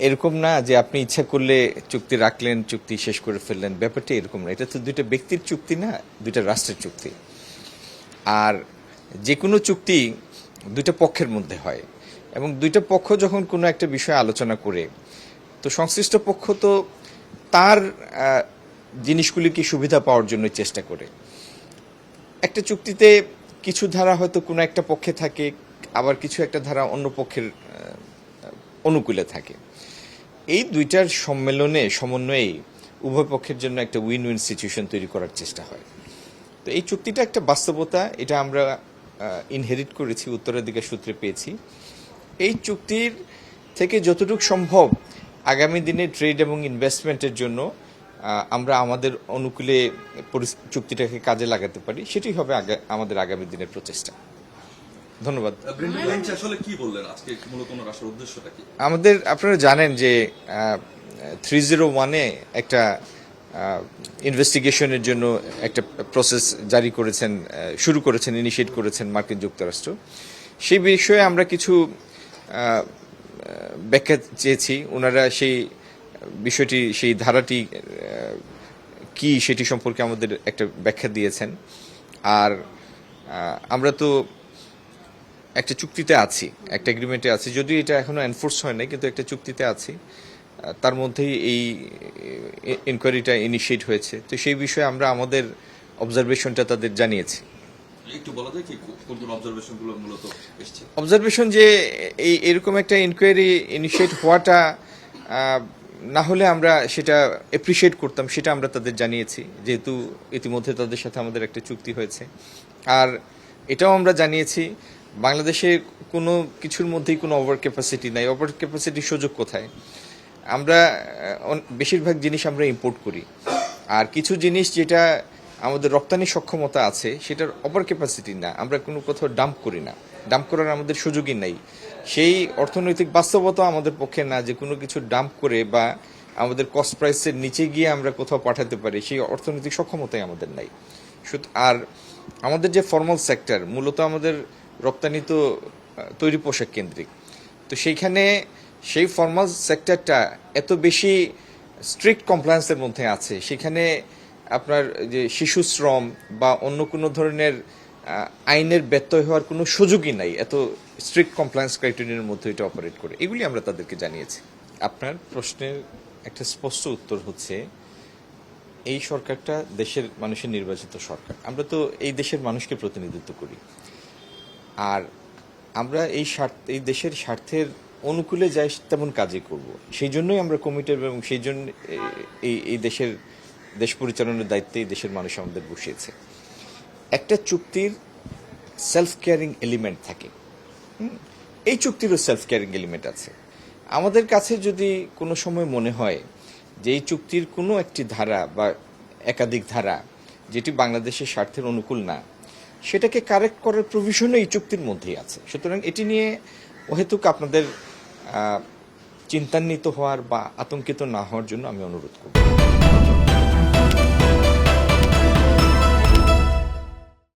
এরকম না যে আপনি ইচ্ছা করলে চুক্তি রাখলেন, চুক্তি শেষ করে ফেললেন, ব্যাপারটা এরকম না। এটা তো দুইটা ব্যক্তির চুক্তি না, দুইটা রাষ্ট্রের চুক্তি। আর যে কোনো চুক্তি দুইটা পক্ষের মধ্যে হয়, এবং দুইটা পক্ষ যখন কোনো একটা বিষয়ে আলোচনা করে, তো সংশ্লিষ্ট পক্ষ তো তার জিনিসগুলিকে সুবিধা পাওয়ার জন্য চেষ্টা করে। একটা চুক্তিতে কিছু ধারা হয়তো কোনো একটা পক্ষে থাকে, আবার কিছু একটা ধারা অন্য পক্ষের অনুকূলে থাকে। এই দুইটার সম্মেলনে, সমন্বয়ে উভয় পক্ষের জন্য একটা উইন উইন সিচুয়েশন তৈরি করার চেষ্টা হয়। তো এই চুক্তিটা একটা বাস্তবতা, এটা আমরা ইনহেরিট করেছি, উত্তরাধিকার সূত্রে পেয়েছি। এই চুক্তির থেকে যতটুকু সম্ভব আগামী দিনে ট্রেড এবং ইনভেস্টমেন্টের জন্য আমরা আমাদের অনুকূলে চুক্তিটাকে কাজে লাগাতে পারি, সেটাই হবে আমাদের আগামী দিনের প্রচেষ্টা। ধন্যবাদ। আমাদের, আপনারা জানেন যে 301-এ একটা ইনভেস্টিগেশনের জন্য একটা প্রসেস জারি করেছেন, শুরু করেছেন, ইনিশিয়েট করেছেন মার্কিন যুক্তরাষ্ট্র। সেই বিষয়ে আমরা কিছু ব্যাখ্যা চেয়েছি। ওনারা সেই বিষয়টি, সেই ধারাটি কি সেটি সম্পর্কে আমাদের একটা ব্যাখ্যা দিয়েছেন। আর আমরা তো একটা চুক্তিতে আছি, একটা এগ্রিমেন্টে আছি, যদিও এটা এখনো এনফোর্স হয় নাই, কিন্তু একটা চুক্তিতে আছি। তার মধ্যেই এই ইনকোয়ারিটা ইনিশিয়েট হয়েছে। তো সেই বিষয়ে আমরা আমাদের অবজারভেশনটা তাদের জানিয়েছি। একটু বলা যায় কি কোন কোন অবজারভেশনগুলো মূলত এসেছে? অবজারভেশন যে এরকম একটা ইনকোয়ারি ইনিশিয়েট হওয়াটা না হলে আমরা সেটা এপ্রিশিয়েট করতাম, সেটা আমরা তাদের জানিয়েছি, যেহেতু ইতিমধ্যে তাদের সাথে আমাদের একটা চুক্তি হয়েছে। আর এটাও আমরা জানিয়েছি বাংলাদেশে কোনো কিছুর মধ্যেই কোনো ওভার ক্যাপাসিটি নাই। ওভার ক্যাপাসিটির সুযোগ কোথায়? আমরা বেশিরভাগ জিনিস আমরা ইম্পোর্ট করি, আর কিছু জিনিস যেটা আমাদের রপ্তানি সক্ষমতা আছে সেটার ওভার ক্যাপাসিটি না, আমরা কোনো কোথাও ডাম্প করি না, ডাম্প করার আমাদের সুযোগই নাই। সেই অর্থনৈতিক বাস্তবতা আমাদের পক্ষে না যে কোনো কিছু ডাম্প করে বা আমাদের কস্ট প্রাইসের নিচে গিয়ে আমরা কোথাও পাঠাতে পারি, সেই অর্থনৈতিক সক্ষমতাই আমাদের নাই। আর আমাদের যে ফর্মাল সেক্টর, মূলত আমাদের রপ্তানি তো তৈরি পোশাক কেন্দ্রিক। তো সেইখানে সেই ফর্মাল সেক্টরটা এত বেশি স্ট্রিক্ট কমপ্লায়েন্সের মধ্যে আছে, সেখানে আপনার যে শিশু শ্রম বা অন্য কোনো ধরনের আইনের ব্যত্যয় হওয়ার কোনো সুযোগই নাই, এত স্ট্রিক্ট কমপ্লায়েন্স ক্রাইটেরিয়ার মধ্যে এটা অপারেট করে। এগুলি আমরা তাদেরকে জানিয়েছি। আপনার প্রশ্নের একটা স্পষ্ট উত্তর হচ্ছে, এই সরকারটা দেশের মানুষের নির্বাচিত সরকার। আমরা তো এই দেশের মানুষকে প্রতিনিধিত্ব করি, আর আমরা এই দেশের স্বার্থের অনুকূলে যাই তেমন কাজই করব। সেই জন্যই আমরা কমিটেড, এবং সেই জন্য এই দেশ পরিচালনার দায়িত্বে এই দেশের মানুষ আমাদের বসিয়েছে। একটা চুক্তির সেলফ কেয়ারিং এলিমেন্ট থাকে, এই চুক্তিরও সেলফ কেয়ারিং এলিমেন্ট আছে। আমাদের কাছে যদি কোনো সময় মনে হয় যে এই চুক্তির কোনো একটি ধারা বা একাধিক ধারা যেটি বাংলাদেশের স্বার্থের অনুকূল না, সেটাকে কারেক্ট করার প্রভিশনও এই চুক্তির মধ্যেই আছে। সুতরাং এটি নিয়ে অহেতুক আপনাদের চিন্তান্বিত হওয়ার বা আতঙ্কিত না হওয়ার জন্য আমি অনুরোধ করব।